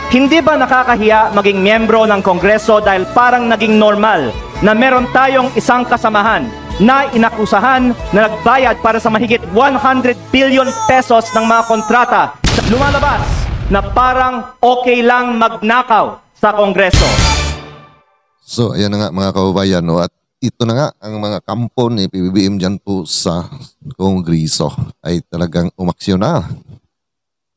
Hindi ba nakakahiya maging miyembro ng Kongreso dahil parang naging normal na meron tayong isang kasamahan na inakusahan na nagbayad para sa mahigit 100 billion pesos ng mga kontrata? Lumalabas na parang okay lang magnakaw sa Kongreso. So, ayan na nga mga kababayan, no? At ito na nga ang mga kampo ni PBBM dyan po sa Kongreso ay talagang umaksyon na.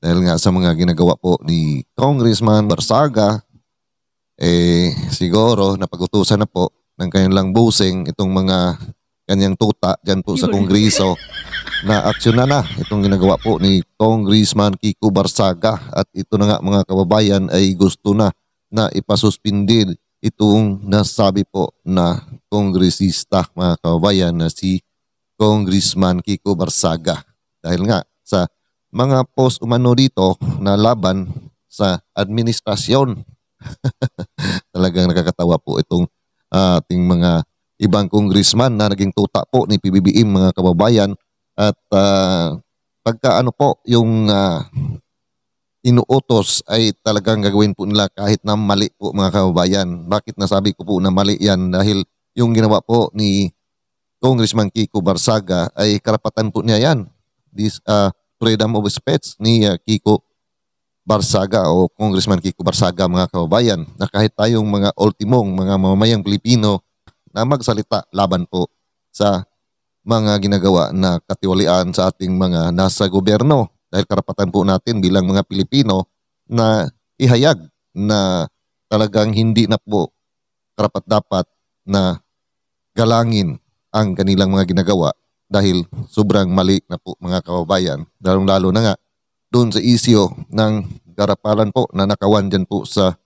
Dahil nga sa mga ginagawa po ni Congressman Barsaga, siguro napag-utusan na po ng kanilang busing itong mga kanyang tuta dyan po sa Kongreso na aksyon na itong ginagawa po ni Congressman Kiko Barsaga. At ito na nga mga kababayan ay gusto na ipasuspindi itong nasabi po na kongresista mga kababayan na si Congressman Kiko Barsaga. Dahil nga sa mga post umano dito na laban sa administrasyon. Talagang nakakatawa po itong ating mga ibang congressman na naging tuta po ni PBBM mga kababayan. At pagka ano po yung inuutos ay talagang gagawin po nila kahit na mali po mga kababayan. Bakit nasabi ko po na mali yan? Dahil yung ginawa po ni Congressman Kiko Barsaga ay karapatan po niya yan. This freedom of speech ni Kiko Barsaga o Congressman Kiko Barsaga mga kababayan, na kahit tayong mga ultimong mga mamamayang Pilipino na magsalita laban po sa mga ginagawa na katiwalian sa ating mga nasa gobyerno. Dahil karapatan po natin bilang mga Pilipino na ihayag na talagang hindi na po karapat-dapat na galangin ang kanilang mga ginagawa dahil sobrang mali na po mga kababayan. Lalo na nga doon sa isyo ng garapalan po na nakawan dyan po sa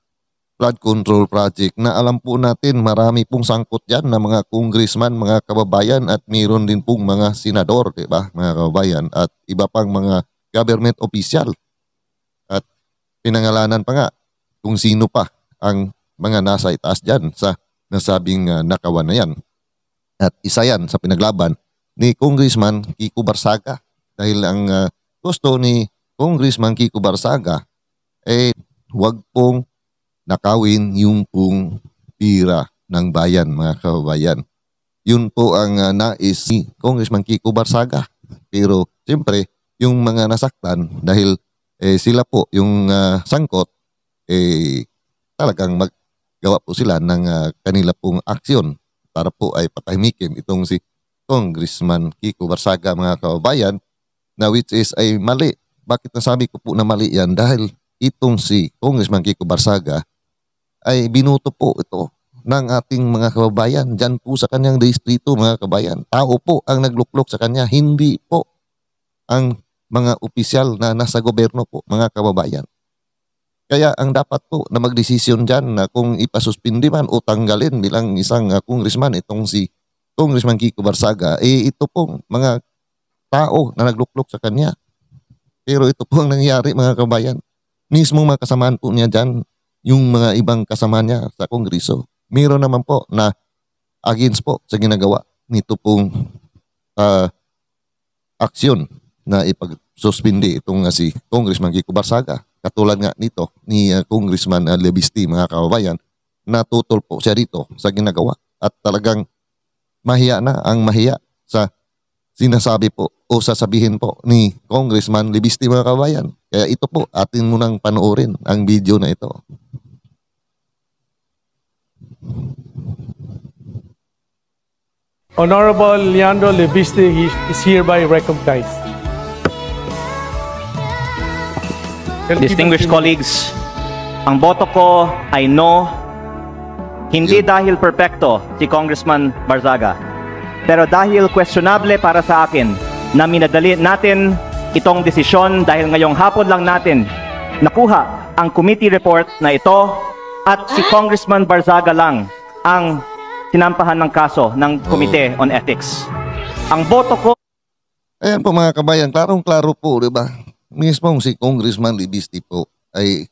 flood control project na alam po natin marami pong sangkot dyan na mga congressman, mga kababayan at mayroon din pong mga senador, diba mga kababayan, at iba pang mga government official. At pinangalanan pa nga kung sino pa ang mga nasa itaas dyan sa nasabing nakawan na yan. At isa yan sa pinaglaban ni Congressman Kiko Barsaga. Dahil ang gusto ni Congressman Kiko Barsaga huwag pong nakawin yung pong pira ng bayan mga kababayan. Yun po ang nais ni Congressman Kiko Barsaga. Pero siyempre yung mga nasaktan dahil sila po yung sangkot talagang maggawa po sila ng kanila pong aksyon para po ay patahimikin itong si Congressman Kiko Barsaga mga kababayan, na which is ay mali. Bakit nasabi ko po na mali yan? Dahil itong si Congressman Kiko Barsaga ay binuto po ito ng ating mga kababayan dyan po sa kanyang distrito mga kababayan. Tao po ang nagluklok sa kanya, hindi po ang mga opisyal na nasa gobyerno po mga kababayan. Kaya ang dapat po na magdesisyon dyan na kung ipasuspindi man o tanggalin bilang isang congressman itong si Congressman Kiko Barsaga, ito pong mga tao na nagluklok sa kanya. Pero ito po ang nangyayari mga kabayan. Mismong mga kasamaan po niya dyan, yung mga ibang kasama niya sa Kongreso, meron naman po na against po sa ginagawa nito pong aksyon na ipagsuspindi itong si Congressman Kiko Barsaga. Katulad nga nito ni Congressman Levisti mga kababayan, natutol po siya dito sa ginagawa at talagang mahiya na ang mahiya sa sinasabi po o sasabihin po ni Congressman Levisti mga kababayan. Kaya ito po atin munang panoorin ang video na ito. Honorable Leandro Levisti is hereby recognized. Distinguished colleagues, ang boto ko ay no, hindi dahil perpekto si Congressman Barsaga, pero dahil questionable para sa akin na minadali natin itong desisyon dahil ngayong hapon lang natin nakuha ang committee report na ito at si Congressman Barsaga lang ang sinampahan ng kaso ng Committee on Ethics. Ang boto ko... Ayan po mga kabayan, klarong-klaro po, di ba? Mismong si Congressman Levisti po ay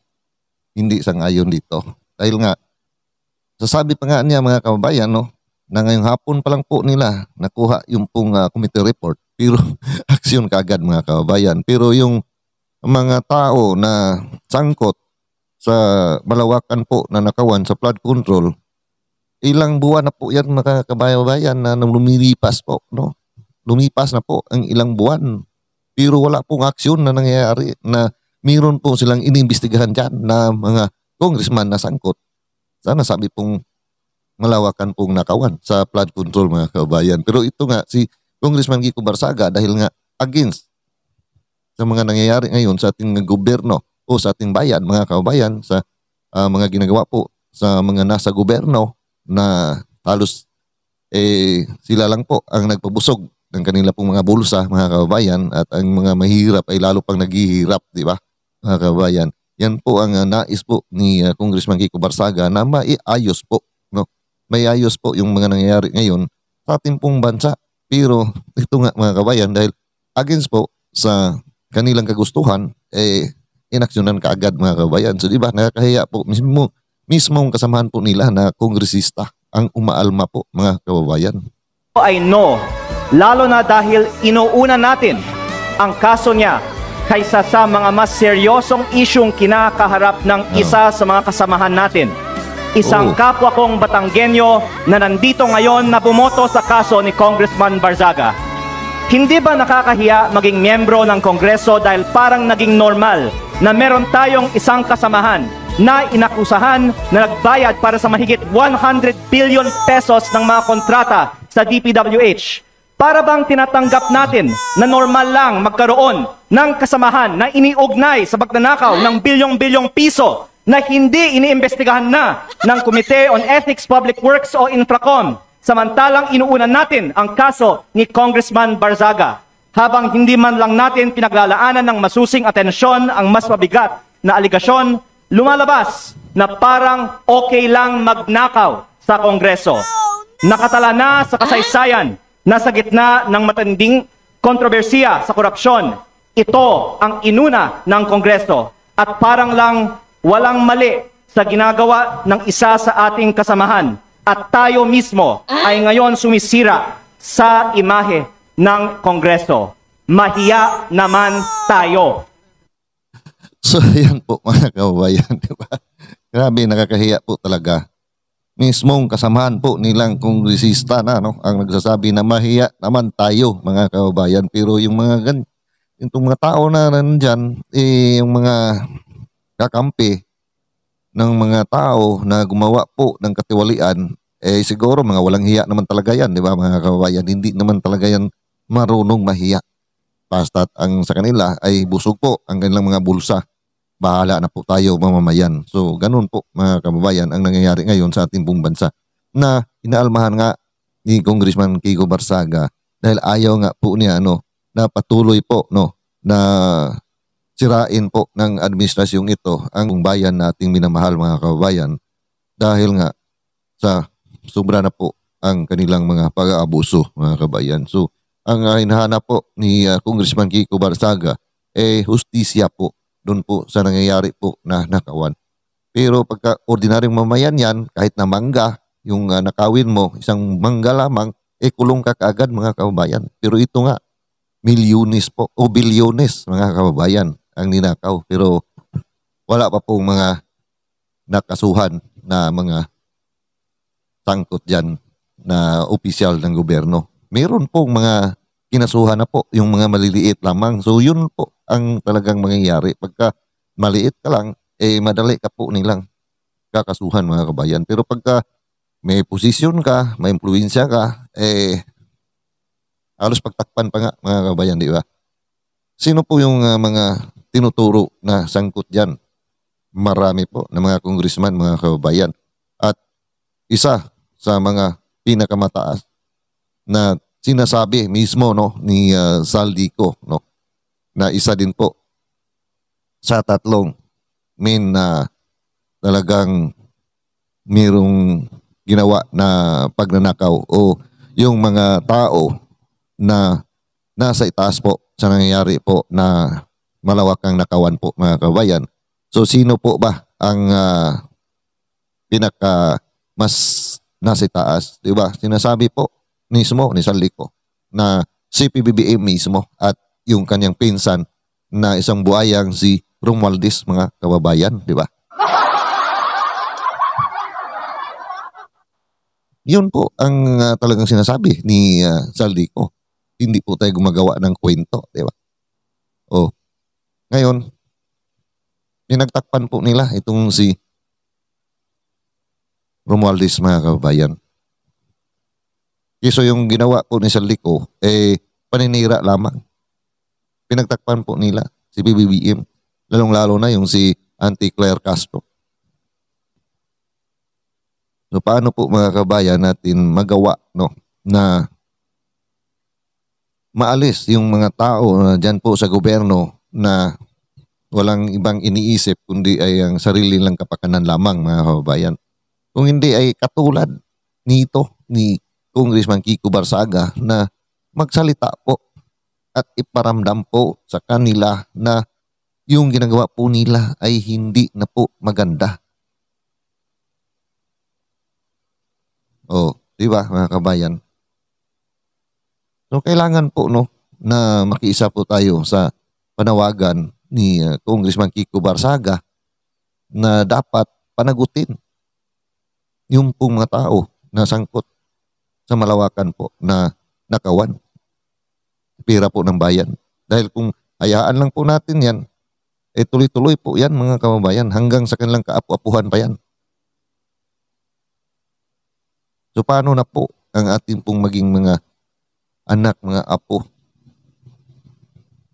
hindi sang-ayon dito. Dahil nga, sasabi pa nga niya mga kababayan, no, na ngayong hapon pa lang po nila nakuha yung pong committee report. Pero aksyon kaagad mga kababayan. Pero yung mga tao na sangkot sa malawakan po na nakawan sa flood control, ilang buwan na po yan mga kabayan na lumilipas po, no? Lumipas na po ang ilang buwan. Pero wala pong aksyon na nangyayari na mayroon po silang inimbestigahan dyan na mga congressman na sangkot. Sana sabi pong malawakan pong nakawan sa flood control mga kabayan. Pero ito nga, si Congressman Kiko Barsaga dahil nga against sa mga nangyayari ngayon sa ating gobyerno o sa ating bayan, mga kabayan, sa mga ginagawa po sa mga nasa gobyerno na halos sila lang po ang nagpabusog ng kanila pong mga bulsa, mga kabayan, at ang mga mahirap ay lalo pang naghihirap, di ba, mga kabayan. Yan po ang nais po ni Congressman Kiko Barsaga na maiayos po, no? Maiayos po yung mga nangyayari ngayon sa ating pong bansa. Pero ito nga mga kabayan, dahil against po sa kanilang kagustuhan, inaksyonan kaagad mga kabayan. So di ba, nakakahiya po mismong kasamahan po nila na kongresista ang umaalma po mga kababayan. Ay no, lalo na dahil inuuna natin ang kaso niya kaysa sa mga mas seryosong isyong kinakaharap ng isa sa mga kasamahan natin. Isang kapwa kong Batanggenyo na nandito ngayon na bumoto sa kaso ni Congressman Barzaga. Hindi ba nakakahiya maging miyembro ng Kongreso dahil parang naging normal na meron tayong isang kasamahan na inakusahan na nagbayad para sa mahigit 100 billion pesos ng mga kontrata sa DPWH? Para bang tinatanggap natin na normal lang magkaroon ng kasamahan na iniugnay sa pagnanakaw ng bilyong-bilyong piso na hindi iniimbestigahan na ng Committee on Ethics, Public Works o Infracom, samantalang inuunan natin ang kaso ni Congressman Barzaga, habang hindi man lang natin pinaglalaanan ng masusing atensyon ang mas mabigat na aligasyon, lumalabas na parang okay lang magnakaw sa Kongreso. Nakatala na sa kasaysayan na sa gitna ng matinding kontrobersiya sa korupsyon, ito ang inuna ng Kongreso at parang lang walang mali sa ginagawa ng isa sa ating kasamahan at tayo mismo ay ngayon sumisira sa imahe ng Kongreso. Mahiya naman tayo. So yan po mga kababayan, di ba? Grabe, nakakahiya po talaga. Mismong kasamahan po nilang kongresista na ang nagsasabi na mahiya naman tayo mga kababayan. Pero yung itong mga tao na nandyan, yung mga kakampi ng mga tao na gumawa po ng katiwalian, siguro mga walang hiya naman talaga yan, di ba mga kababayan? Hindi naman talaga yan marunong mahiya. Basta't ang sa kanila ay busog po ang kanilang mga bulsa. Bahala na po tayo mamamayan. So ganun po mga kababayan ang nangyayari ngayon sa ating pong bansa na inaalmahan nga ni Congressman Kiko Barsaga dahil ayaw nga po niya na patuloy po na sirain po ng administrasyong ito ang bayan nating minamahal mga kababayan dahil nga sa sobra na po ang kanilang mga pag-aabuso mga kababayan. So ang hinahanap po ni Congressman Kiko Barsaga hustisya po doon po sa nangyayari po na nakawan. Pero pagka ordinaryong mamayan yan, kahit na mangga, yung nakawin mo, isang mangga lamang, kulong ka kaagad mga kababayan. Pero ito nga, milyones po o bilyones mga kababayan ang ninakaw. Pero wala pa pong mga nakasuhan na mga sangkot dyan na opisyal ng gobyerno. Meron pong mga kinasuhan na po yung mga maliliit lamang. So yun po ang talagang mangyayari. Pagka maliit ka lang, madali ka po nilang kakasuhan mga kabayan. Pero pagka may posisyon ka, may impluensya ka, halos pagtakpan pa nga mga kabayan, di ba? Sino po yung mga tinuturo na sangkot dyan? Marami po na mga congressman, mga kababayan. At isa sa mga pinakamataas na sinasabi mismo ni Saldico na isa din po sa tatlong men na talagang mayroong ginawa na pagnanakaw o yung mga tao na nasa itaas po sa nangyayari po na malawakang nakawan po mga kabayan. So sino po ba ang pinaka mas nasa itaas, di ba? Sinasabi po mismo ni Saldico na si PBBM mismo at yung kanyang pinsan na isang buhayang si Romualdez mga kababayan, di ba? Yun po ang talagang sinasabi ni Zaldico. Hindi po tayo gumagawa ng kwento, di ba? O, ngayon, pinagtakpan po nila itong si Romualdez, mga kababayan. So yung ginawa po ni Zaldico, paninira lamang. Pinagtakpan po nila si PBBM, lalong-lalo na yung si Auntie Claire Castro. So paano po mga kabayan natin magawa na maalis yung mga tao dyan po sa gobyerno na walang ibang iniisip kundi ay ang sarili lang kapakanan lamang, mga kababayan. Kung hindi ay katulad nito ni Congressman Kiko Barsaga na magsalita po at iparamdam po sa kanila na yung ginagawa po nila ay hindi na po maganda. Di ba mga kabayan? So kailangan po na makiisa po tayo sa panawagan ni Congressman Kiko Barsaga na dapat panagutin yung pong mga tao na sangkot sa malawakan po na nakawan. Pira po ng bayan. Dahil kung hayaan lang po natin yan, tuloy-tuloy po yan mga kababayan hanggang sa kanilang kaapu-apuhan pa yan. So paano na po ang ating pong maging mga anak, mga apo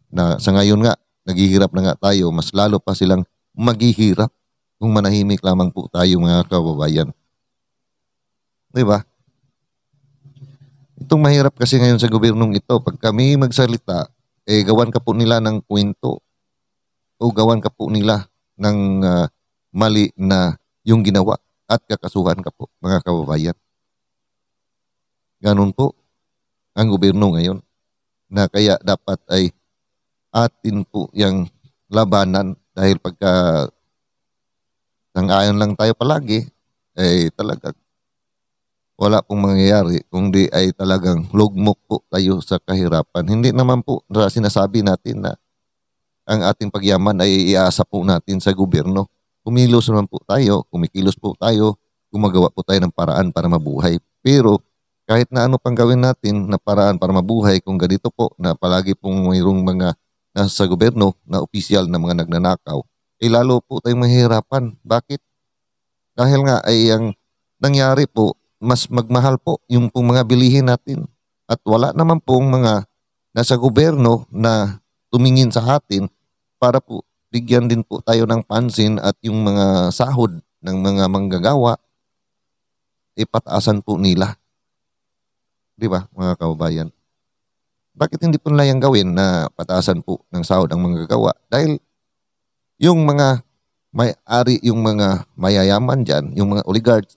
na sa ngayon nga, naghihirap na nga tayo, mas lalo pa silang maghihirap kung manahimik lamang po tayo mga kababayan. Diba? Itong mahirap kasi ngayon sa gobyernong ito, pag kami magsalita, gawan ka po nila ng kwento o gawan ka po nila ng mali na yung ginawa at kakasuhan ka po mga kababayan. Ganun po ang gobyerno ngayon na kaya dapat ay atin po yung labanan dahil pagka sang-ayon lang tayo palagi, talaga wala pong mangyayari kundi ay talagang lugmok po tayo sa kahirapan. Hindi naman po sinasabi natin na ang ating pagyaman ay iasa po natin sa gobyerno. Kumilos naman po tayo, kumikilos po tayo, gumagawa po tayo ng paraan para mabuhay. Pero kahit na ano pang gawin natin na paraan para mabuhay, kung ganito po na palagi pong mayroong mga nasa gobyerno na opisyal na mga nagnanakaw, lalo po tayong mahihirapan. Bakit? Dahil nga ay ang nangyari po, mas magmahal po yung pong mga bilihin natin. At wala naman pong mga nasa gobyerno na tumingin sa atin para po bigyan din po tayo ng pansin at yung mga sahod ng mga manggagawa, ipataasan po nila. Di ba mga kababayan? Bakit hindi po nila yung gawin na pataasan po ng sahod ang manggagawa? Dahil yung mga may-ari, yung mga mayayaman dyan, yung mga oligarchs,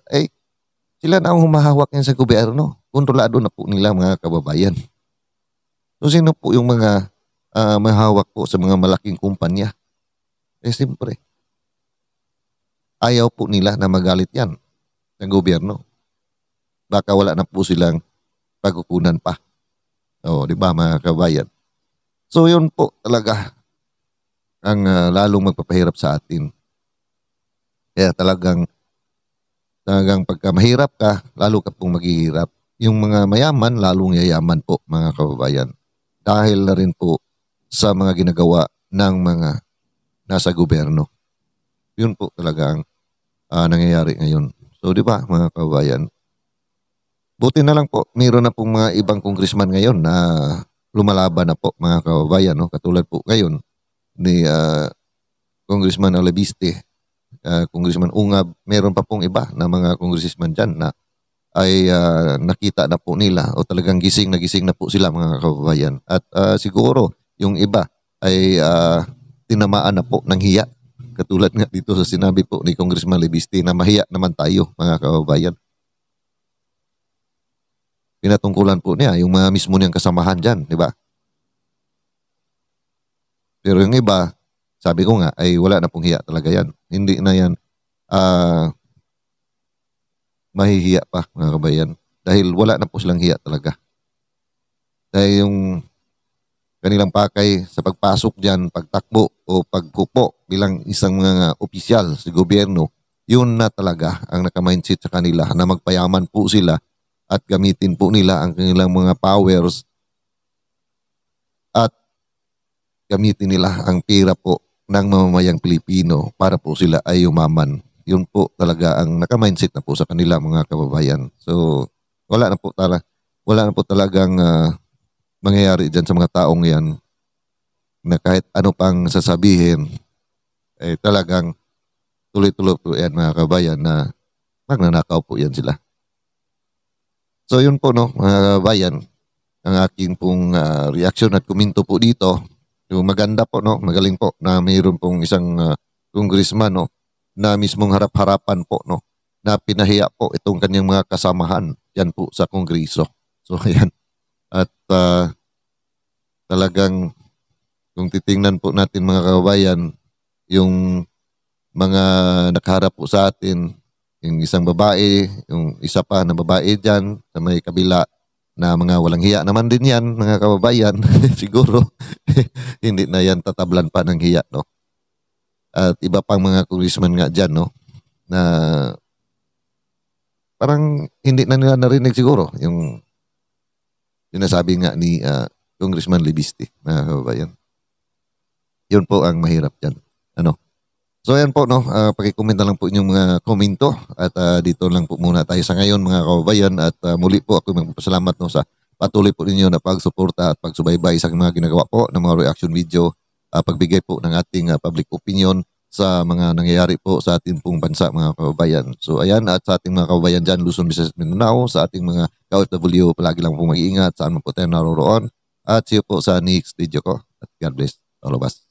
sila na ang humahawak yan sa gobyerno. Kontrolado na po nila mga kababayan. So sino po yung mga mahawak po sa mga malaking kumpanya? Siyempre, ayaw po nila na magalit yan ng gobyerno. Baka wala na po silang pagkukunan pa. Di ba mga kababayan? So yun po talaga ang lalong magpapahirap sa atin. Kaya talagang pagka mahirap ka, lalo ka pong maghihirap. Yung mga mayaman, lalong yayaman po mga kababayan. Dahil na rin po sa mga ginagawa ng mga nasa gobyerno. Yun po talaga ang nangyayari ngayon. So di ba mga kababayan? Buti na lang po, mayroon na pong mga ibang congressman ngayon na lumalaban na po mga kababayan. Katulad po ngayon ni Congressman Alabiste, Congressman Ungab, meron pa pong iba na mga congressman dyan na ay nakita na po nila o talagang gising na po sila mga kababayan. At siguro yung iba ay tinamaan na po ng hiya. Katulad nga dito sa sinabi po ni Congressman Alabiste na mahiya naman tayo mga kababayan. Pinatungkulan po niya yung mga mismo niyang kasamahan dyan, di ba? Pero yung iba, sabi ko nga, ay wala na pong hiya talaga yan. Hindi na yan mahihiya pa, mga kabayan. Dahil wala na po silang hiya talaga. Dahil yung kanilang pakay sa pagpasok dyan, pagtakbo o pagkupo bilang isang mga opisyal sa gobyerno, yun na talaga ang naka-mindset sa kanila na magpayaman po sila at gamitin po nila ang kanilang mga powers at gamitin nila ang pera po ng mamamayang Pilipino para po sila ay yumaman. Yun po talaga ang naka-mindset na po sa kanila mga kababayan. So wala na po talagang mangyayari dyan sa mga taong yan na kahit ano pang sasabihin eh talagang tuloy-tuloy po yan mga kababayan na magnanakaw po yan sila. So yun po no mga kababayan, ang aking pong reaction at komento po dito. Yung maganda po no, magaling po na mayroon pong isang congressman no na mismong harap-harapan po no na pinahiya po itong kanyang mga kasamahan yan po sa Kongreso. So ayan. At talagang kung titingnan po natin mga kababayan, yung mga nakaharap po sa atin, yung isang babae, yung isa pa na babae dyan sa may kabila na mga walang hiya naman din yan mga kababayan. Siguro hindi na yan tatablan pa ng hiya no. At iba pang mga congressman nga dyan no na parang hindi na nila narinig siguro yung sinasabi nga ni Congressman Libiste mga kababayan. Yun po ang mahirap dyan. Ano? So ayan po no, paki-comment na lang po inyong mga komento at dito lang po muna tayo sa ngayon mga kababayan at muli po ako magpapasalamat no sa patuloy po ninyo na pagsuporta at pagsubaybay sa mga ginagawa po ng mga reaction video, pagbigay po ng ating public opinion sa mga nangyayari po sa ating pong bansa mga kababayan. So ayan, at sa ating mga kababayan dyan, Luzon, Visayas, Mindanao, sa ating mga ka-OFW, palagi lang po mag-iingat saan man po tayo naroroon. At see you po sa next video ko. At God bless all of us.